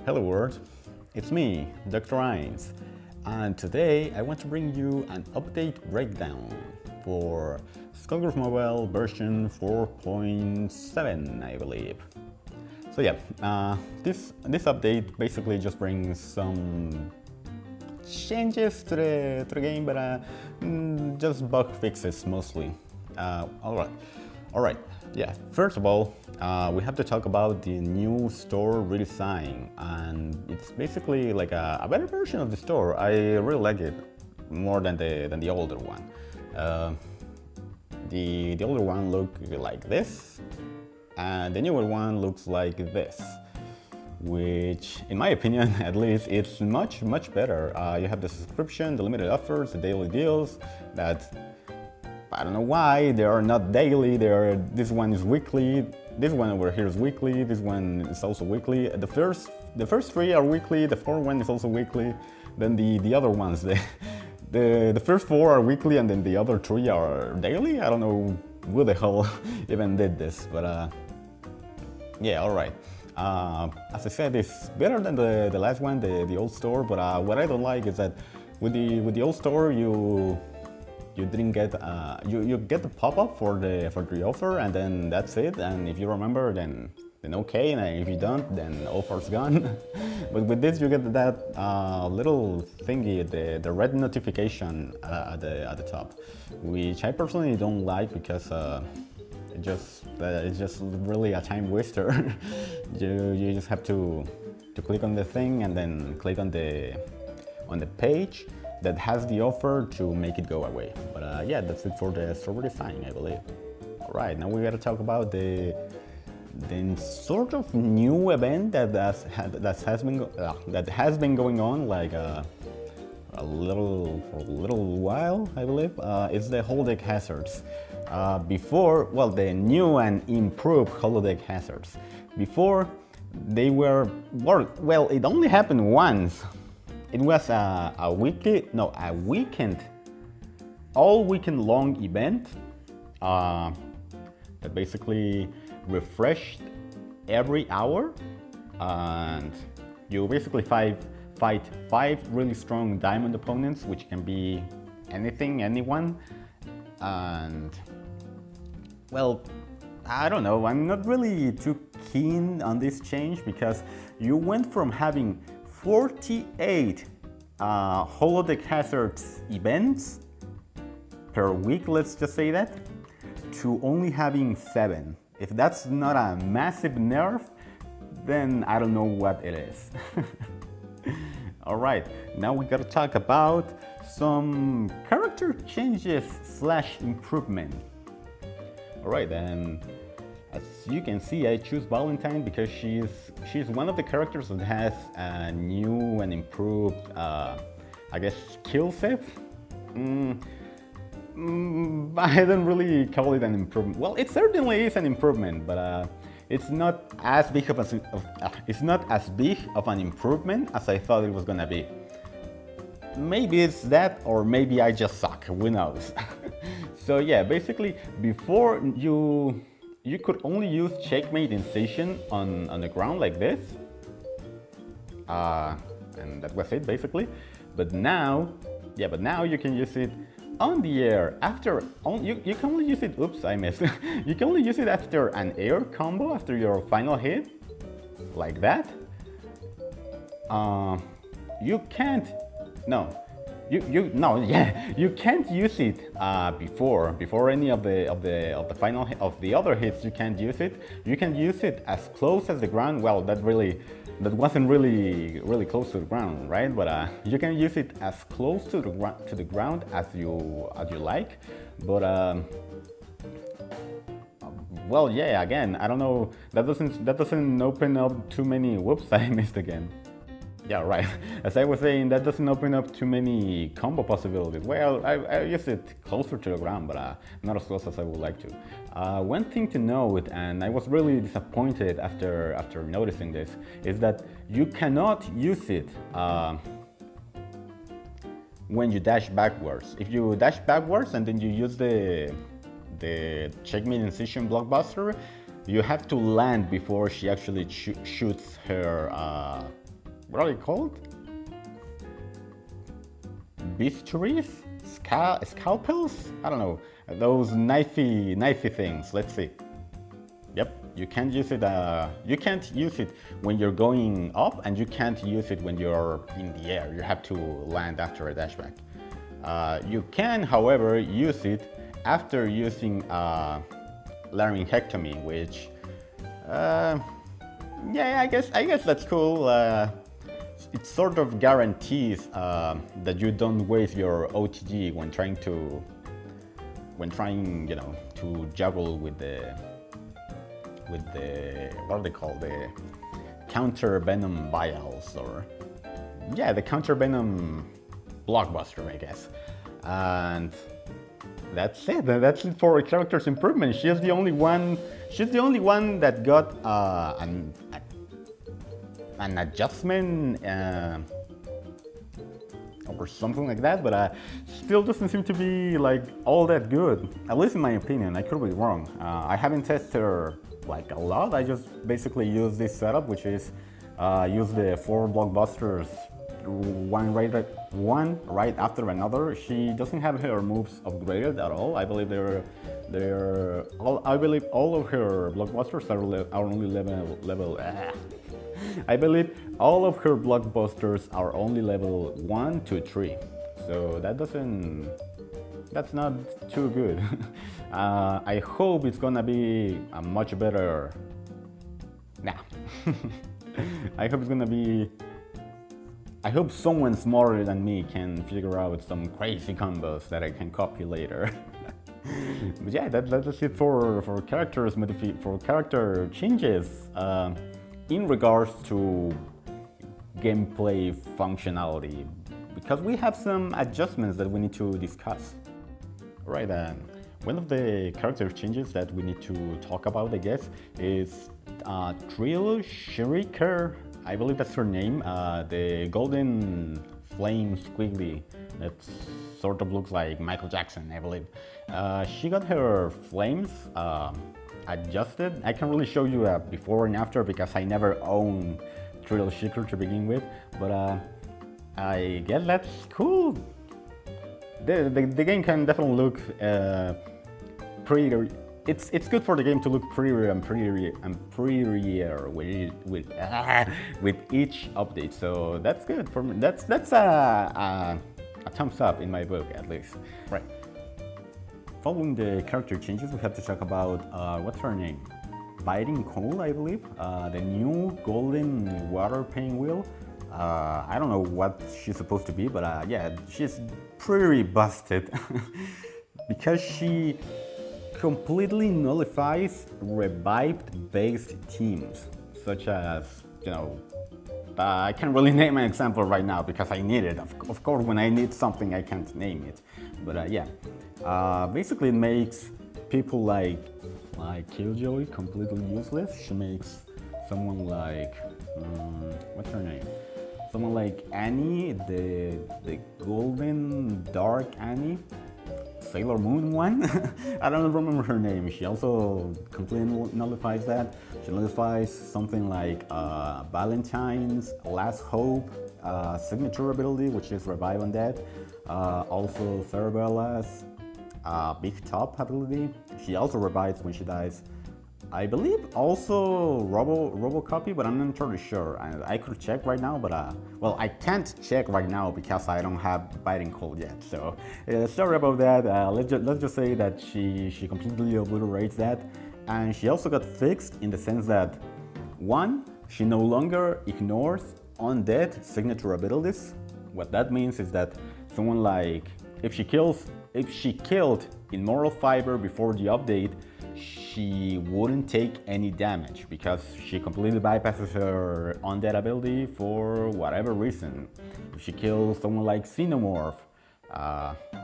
Hello world, it's me, DoctorAinz, and today I want to bring you an update breakdown for Skullgirls Mobile version 4.7, I believe. So yeah, this update basically just brings some changes to the game, but just bug fixes mostly. Alright. Yeah, first of all, we have to talk about the new store redesign, and it's basically like a better version of the store. I really like it more than the older one. The older one looked like this, and the newer one looks like this, which, in my opinion, at least, it's much better. You have the subscription, the limited offers, the daily deals that I don't know why they are not daily. This one is weekly. This one over here is weekly. This one is also weekly. The first three are weekly. The fourth one is also weekly. Then the other ones, the first four are weekly, and then the other three are daily. I don't know who the hell even did this, but yeah, all right. As I said, it's better than the last one, the old store. But what I don't like is that with the old store, you didn't get you get the pop-up for the offer, and then that's it. And if you remember, then okay, and if you don't, then the offer's gone. But with this, you get that little thingy, the red notification at the top, which I personally don't like because it's just really a time waster. you just have to click on the thing and then click on the page that has the offer to make it go away. But yeah, that's it for the store design, I believe. All right, now we gotta talk about the sort of new event that has been going on like for a little while, I believe. It's the holodeck hazards. Before, well, the new and improved holodeck hazards. Before, they were, well, it only happened once. It was a weekend, all weekend long event that basically refreshed every hour, and you basically fight 5 really strong diamond opponents, which can be anything, anyone, and well, I don't know, I'm not really too keen on this change because you went from having 48 holodeck hazards events per week, let's just say that, to only having 7. If that's not a massive nerf, then I don't know what it is. All right, now we gotta talk about some character changes / improvement. All right, and as you can see, I choose Valentine because she's one of the characters that has a new and improved, I guess, skill set. I don't really call it an improvement. Well, it certainly is an improvement, but it's not as big of an improvement as I thought it was gonna be. Maybe it's that, or maybe I just suck. Who knows? So yeah, basically, before you could only use checkmate incision on the ground like this, and that was it basically. But now you can use it on the air after. You can only use it. Oops, I missed. You can only use it after an air combo, after your final hit, like that. You can't. No. You can't use it before any of the final of the other hits. You can't use it. You can use it as close as the ground. Well, that wasn't really close to the ground, right? But you can use it as close to the ground as you like. But well, yeah. Again, I don't know. That doesn't open up too many. Whoops, I missed again. Yeah, right. As I was saying, that doesn't open up too many combo possibilities. Well, I use it closer to the ground, but not as close as I would like to. One thing to note, and I was really disappointed after noticing this, is that you cannot use it when you dash backwards. If you dash backwards and then you use the checkmate incision blockbuster, you have to land before she actually shoots her what are they called? Bistouries? Scalpels? I don't know. Those knifey things. Let's see. Yep, you can't use it. You can't use it when you're going up, and you can't use it when you're in the air. You have to land after a dashback. You can, however, use it after using laryngectomy, which, yeah, I guess that's cool. It sort of guarantees that you don't waste your OTG when trying, you know, to juggle with the what are they called, the counter venom vials, or yeah, the counter venom blockbuster, I guess. And that's it. That's it for character's improvement. She's the only one. She's the only one that got an adjustment or something like that, but still doesn't seem to be like all that good. At least in my opinion. I could be wrong. I haven't tested her like a lot. I just basically use this setup, which is use the 4 blockbusters, one right after another. She doesn't have her moves upgraded at all. I believe all of her blockbusters are only level. I believe all of her blockbusters are only level 1 to 3. So that's not too good. I hope it's gonna be a much better. Nah. I hope it's gonna be. I hope someone smarter than me can figure out some crazy combos that I can copy later. But yeah, that's it for character changes in regards to gameplay functionality, because we have some adjustments that we need to discuss. Right, one of the character changes that we need to talk about, I guess, is Trill Shuriker. I believe that's her name, the golden flame squiggly that sort of looks like Michael Jackson, I believe. She got her flames adjusted. I can't really show you a before and after because I never owned Trill Shuriker to begin with, but I guess that's cool. The game can definitely look pretty. It's good for the game to look prettier and prettier with each update. So that's good for me. That's a thumbs up in my book, at least. Right. Following the character changes, we have to talk about what's her name? Biting Cold, I believe. The new golden water pain wheel. I don't know what she's supposed to be, but yeah, she's pretty busted because she completely nullifies revived-based teams, such as, you know, I can't really name an example right now because I need it. Of course, when I need something, I can't name it. But yeah, basically it makes people like Killjoy completely useless. She makes someone like, what's her name? Someone like Annie, the golden dark Annie, Sailor Moon one. I don't remember her name. She also completely nullifies that. She nullifies something like Valentine's Last Hope signature ability, which is Revive Undead. Also Cerebella's Big Top ability. She also revives when she dies. I believe also Robocopy, but I'm not entirely sure. I could check right now, but well, I can't check right now because I don't have Biting Cold yet. So sorry about that. Let's just say that she completely obliterates that, and she also got fixed in the sense that, one, she no longer ignores undead signature abilities. What that means is that someone like, if she killed Immortal Fiber before the update, she wouldn't take any damage because she completely bypasses her undead ability for whatever reason. If she kills someone like Xenomorph,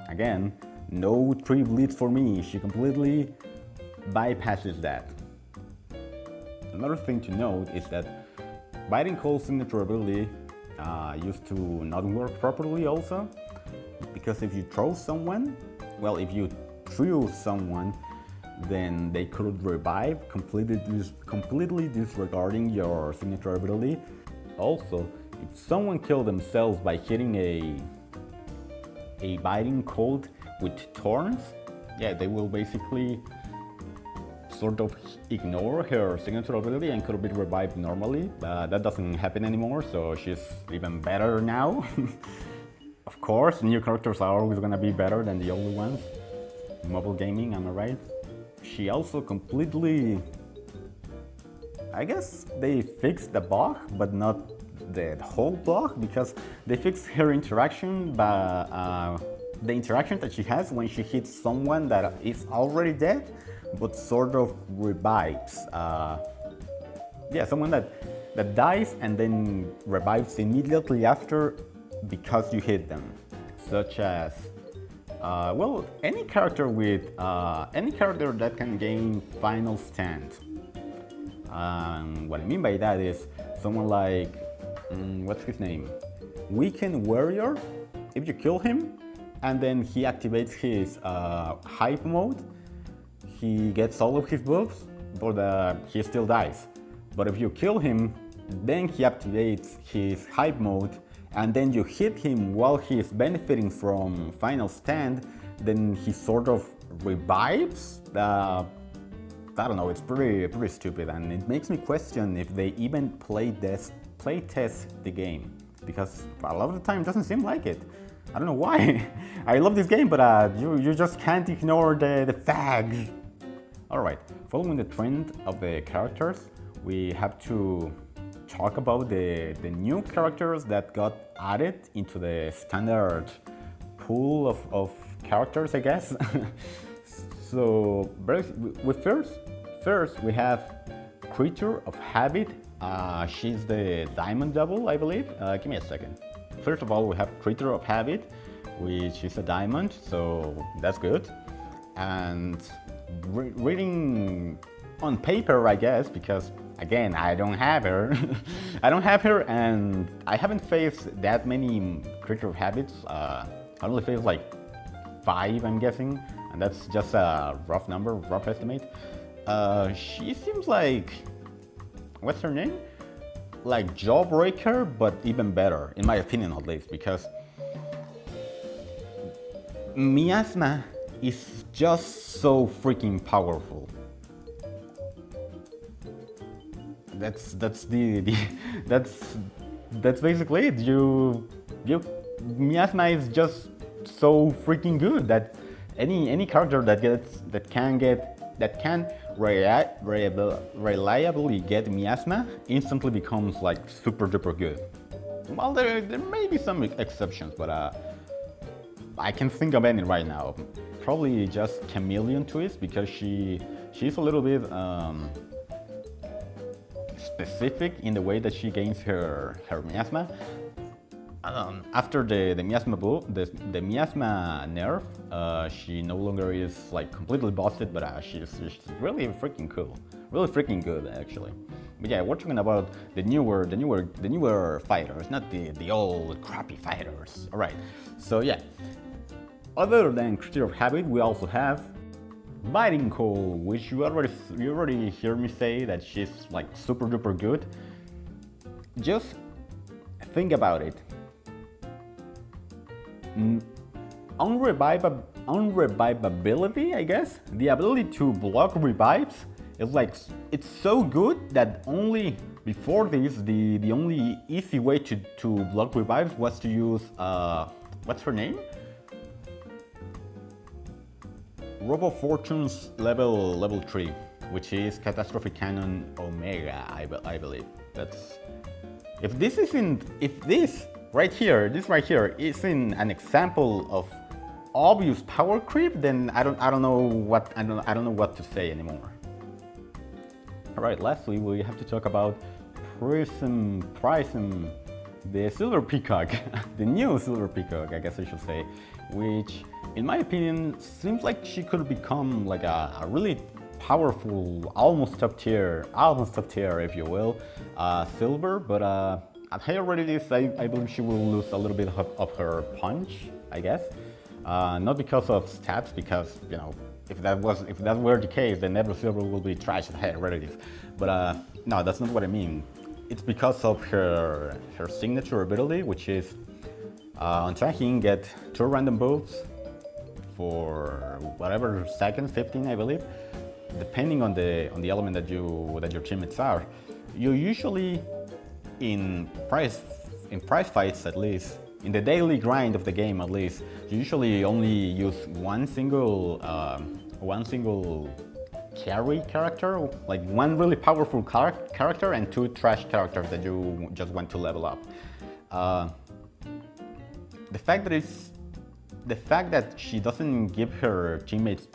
again, no 3 bleeds for me. She completely bypasses that. Another thing to note is that Biting Cold signature ability used to not work properly also, because if you throw someone, well, if you threw someone, then they could revive, completely disregarding your signature ability. Also, if someone killed themselves by hitting a biting cold with thorns, yeah, they will basically sort of ignore her signature ability and could be revived normally. That doesn't happen anymore, so she's even better now. Of course, new characters are always gonna be better than the older ones. Mobile gaming, am I right? She also completely... I guess they fixed the bug, but not the whole bug, because they fixed her interaction, but the interaction that she has when she hits someone that is already dead, but sort of revives. Yeah, someone that dies and then revives immediately after because you hit them. Such as, well, any character that can gain final stand. What I mean by that is someone like, what's his name? Weekend Warrior. If you kill him and then he activates his hype mode, he gets all of his buffs, but he still dies. But if you kill him, then he activates his hype mode, and then you hit him while he is benefiting from final stand, then he sort of revives. I don't know, it's pretty stupid, and it makes me question if they even play test the game, because a lot of the time it doesn't seem like it. I don't know why. I love this game, but you just can't ignore the fags. Alright, following the trend of the characters, we have to talk about the new characters that got added into the standard pool of characters, I guess. So first we have Creature of Habit. She's the Diamond Devil, I believe. Give me a second. First of all, we have Creature of Habit, which is a diamond, so that's good. And reading on paper, I guess, because again, I don't have her. I don't have her, and I haven't faced that many Creature of Habits. I only faced like 5, I'm guessing, and that's just a rough number, rough estimate. She seems like, what's her name? Like Jawbreaker, but even better, in my opinion at least, because Miasma is just so freaking powerful. That's basically it. Miasma is just so freaking good that any character that can reliably get Miasma instantly becomes like super duper good. Well, there may be some exceptions, but I can't think of any right now. Probably just Chameleon Twist, because she's a little bit specific in the way that she gains her Miasma. After the Miasma the Miasma nerf, she no longer is like completely busted, but she's really freaking cool, really freaking good actually. But yeah, we're talking about the newer fighters, not the old crappy fighters. All right, so yeah. Other than Creature of Habit, we also have Biting Cold, which you already hear me say that she's like super duper good. Just think about it. Unrevivability, I guess. The ability to block revives is like, it's so good that only before this, the only easy way to block revives was to use what's her name? Robo Fortune's level 3, which is Catastrophe Cannon Omega, I believe. That's if this right here isn't an example of obvious power creep, then I don't know what to say anymore. All right, lastly we have to talk about Prism, the Silver Peacock, the new Silver Peacock, I guess I should say, which in my opinion seems like she could become like a really powerful, almost top tier if you will, silver, but at higher rarities I believe she will lose a little bit of her punch, I guess. Not because of stats, because you know, if that were the case, then every silver will be trash at higher rarities. But no, that's not what I mean. it's because of her signature ability, which is on tracking, get 2 random buffs for whatever seconds, 15 I believe, depending on the element that your teammates are. You usually in prize fights, at least in the daily grind of the game, at least you usually only use one single carry character, like one really powerful character and 2 trash characters that you just want to level up. The fact that she doesn't give her teammates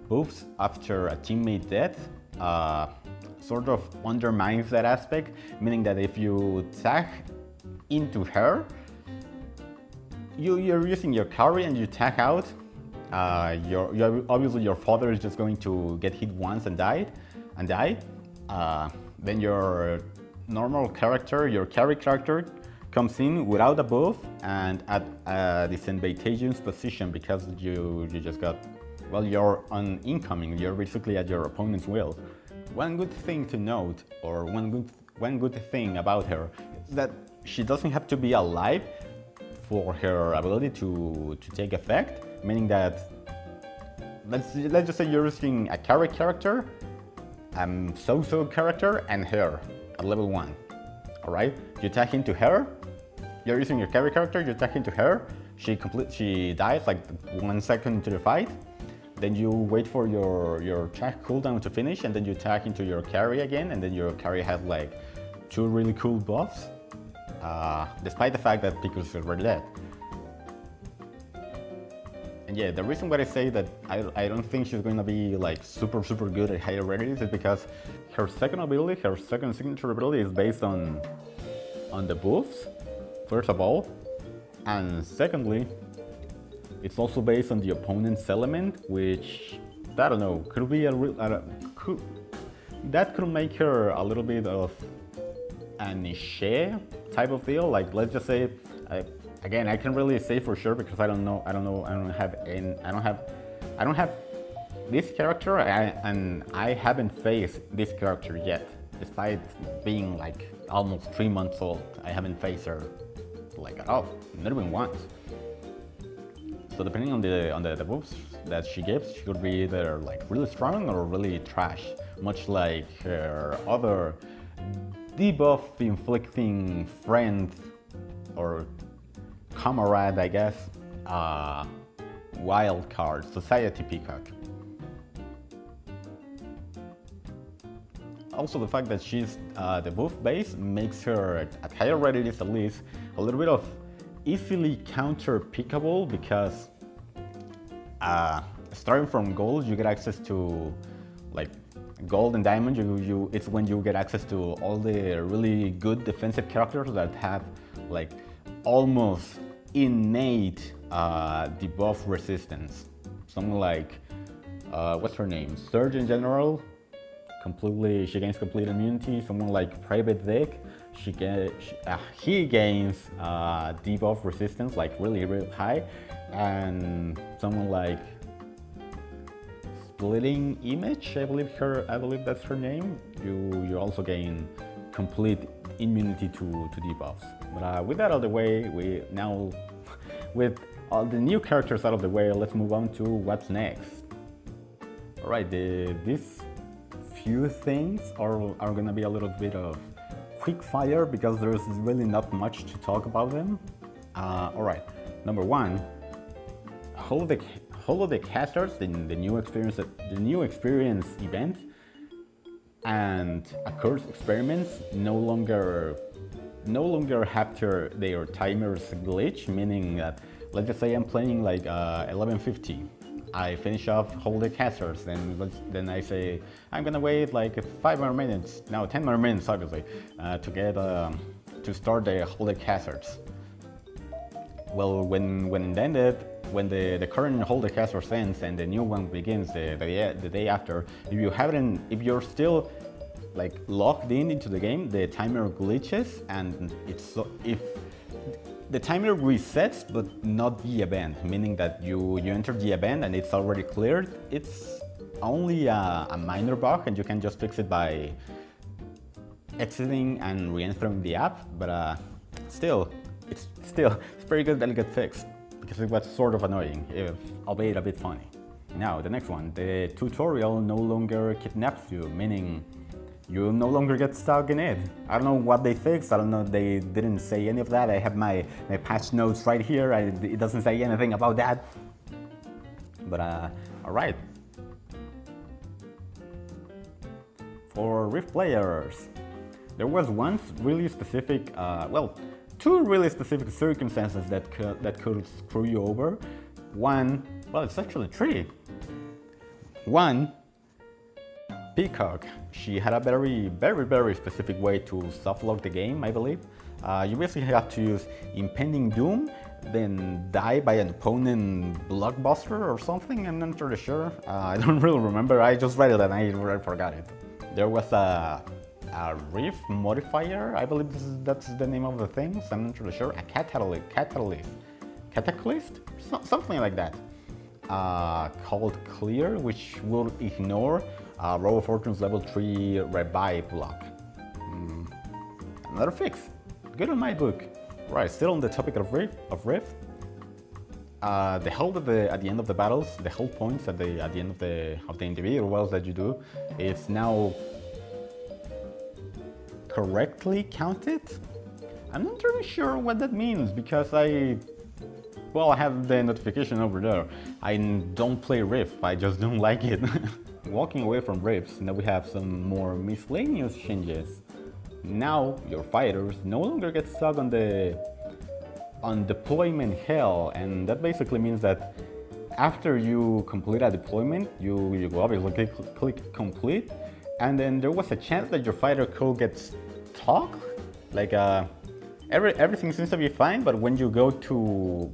buffs after a teammate death sort of undermines that aspect, meaning that if you tag into her, you're using your carry and you tag out, obviously your father is just going to get hit once and die. Then your normal character, your carry character, comes in without a buff and at a disadvantageous position because you just got, well, you're on incoming, you're basically at your opponent's will. One good thing to note, or one good thing about her, is that she doesn't have to be alive for her ability to take effect, meaning that let's just say you're using a carry character, so-so character, and her at level 1. Alright? You tag into her, you're using your carry character, you tag into her, she dies like 1 second into the fight, then you wait for your tag cooldown to finish, and then you tag into your carry again, and then your carry has like 2 really cool buffs, despite the fact that Piku's is already dead. And yeah, the reason why I say that I don't think she's going to be like super good at higher rarities is because her second ability, her second signature ability, is based on the buffs, first of all, and secondly, it's also based on the opponent's element, which, I don't know, could be that could make her a little bit of a niche type of deal. Like, let's just say, again, I can't really say for sure because I don't have this character, and I haven't faced this character yet, despite being like almost 3 months old. I haven't faced her like at all, not even once. So depending on the buffs that she gives, she could be either like really strong or really trash, much like her other debuff inflicting friend or comrade, I guess, wild card, Society Peacock. Also, the fact that she's the buff base makes her, at higher rarities at least, a little bit of easily counter-pickable, because starting from gold, you get access to, like, gold and diamond, it's when you get access to all the really good defensive characters that have like almost innate debuff resistance. Someone like what's her name? Surgeon General, she gains complete immunity. Someone like Private Dick, he gains debuff resistance like really high, and someone like Splitting Image, I believe that's her name. You also gain complete immunity to debuffs. But with that out of the way, with all the new characters out of the way, let's move on to what's next. Alright, these few things are gonna be a little bit of quick fire because there's really not much to talk about them. Alright, number 1, holodeck casters in the new experience event and accursed experiments no longer have their timers glitch, meaning that, let's just say I'm playing like 11:50. I finish off holodeck casters, then I say I'm gonna wait like 5 more minutes, now 10 more minutes obviously, to start the holodeck casters. Well, when the current holodeck caster ends and the new one begins the day after, if you're still like logged into the game, the timer glitches, and if the timer resets but not the event, meaning that you enter the event and it's already cleared. It's only a minor bug and you can just fix it by exiting and re-entering the app, but it's pretty good that it got fixed, because it was sort of annoying, if albeit a bit funny. Now, the next one, the tutorial no longer kidnaps you, meaning you no longer get stuck in it. I don't know what they fixed, I don't know, they didn't say any of that. I have my patch notes right here, it doesn't say anything about that. But alright. For Rift players, there was one really specific, well, two really specific circumstances that could screw you over. One, well, it's actually three. One, Peacock. She had a very specific way to soft lock the game, I believe. You basically have to use Impending Doom, then die by an opponent blockbuster or something. I'm not really sure. I don't really remember. I just read it and I forgot it. There was a Rift modifier, I believe that's the name of the thing, so I'm not really sure. A Cataclysm? Something like that. Called Clear, which will ignore Row of Fortune's level 3 revive block. Another fix. Good on my book. Right, still on the topic of Rift. The hold at the end of the battles, the hold points at the end of the individual battles that you do, is now correctly counted. I'm not really sure what that means, because I have the notification over there. I don't play Rift, I just don't like it. Walking away from Rifts, now we have some more miscellaneous changes. Now your fighters no longer get stuck on deployment hell, and that basically means that after you complete a deployment, you obviously click complete, and then there was a chance that your fighter could get stuck. Like everything seems to be fine, but when you go to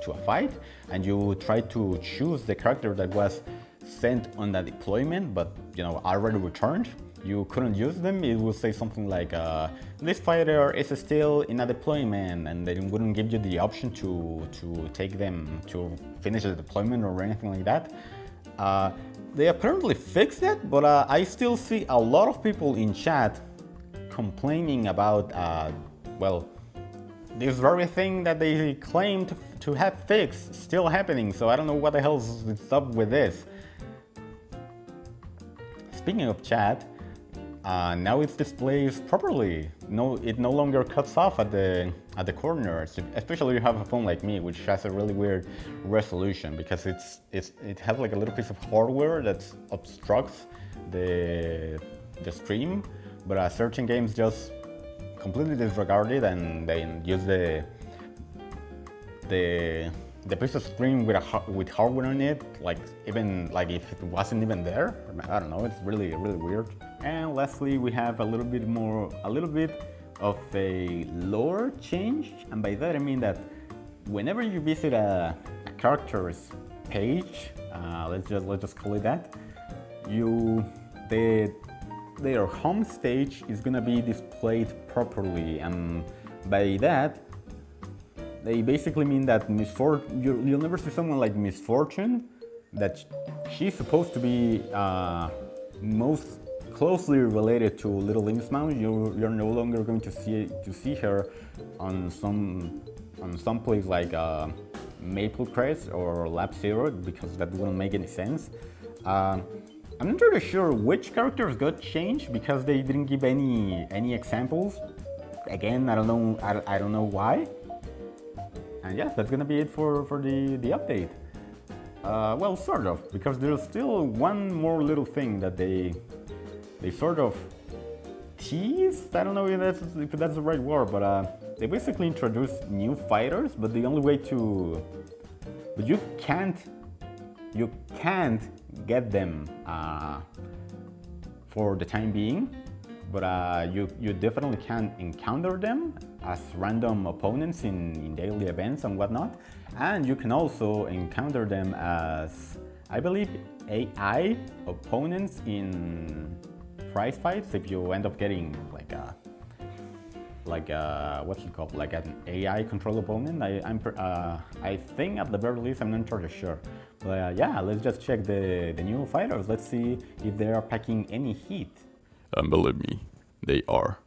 a fight and you try to choose the character that was sent on that deployment, but already returned, you couldn't use them. It will say something like this fighter is still in a deployment, and they wouldn't give you the option to take them to finish the deployment or anything like that. They apparently fixed it, but I still see a lot of people in chat complaining about well, this very thing that they claim to have fixed still happening. So I don't know what the hell's up with this. Speaking of chat, now it displays properly. It no longer cuts off at the corners. Especially if you have a phone like me, which has a really weird resolution, because it has like a little piece of hardware that obstructs the stream. But certain games just completely disregard it, and they use the piece of screen with hardware on it, like even like if it wasn't even there. I don't know. It's really weird. And lastly, we have a little bit of a lore change, and by that I mean that whenever you visit a character's page, let's just call it that, their home stage is gonna be displayed properly, and by that they basically mean that you'll never see someone like Misfortune, that she's supposed to be most closely related to Little Innsmouth. You're no longer going to see her on some place like Maple Crest or Lab Zero, because that wouldn't make any sense. I'm not really sure which characters got changed, because they didn't give any examples. Again, I don't know why. And yeah, that's gonna be it for the update. Well, sort of, because there's still one more little thing that they sort of teased. I don't know if that's the right word, but they basically introduced new fighters, but the only way but you can't get them for the time being, but you definitely can encounter them as random opponents in daily events and whatnot, and you can also encounter them as, I believe, AI opponents in prize fights if you end up getting what's it called, like an AI control opponent. I think at the very least, I'm not entirely sure. But yeah, let's just check the new fighters. Let's see if they are packing any heat. And believe me, they are.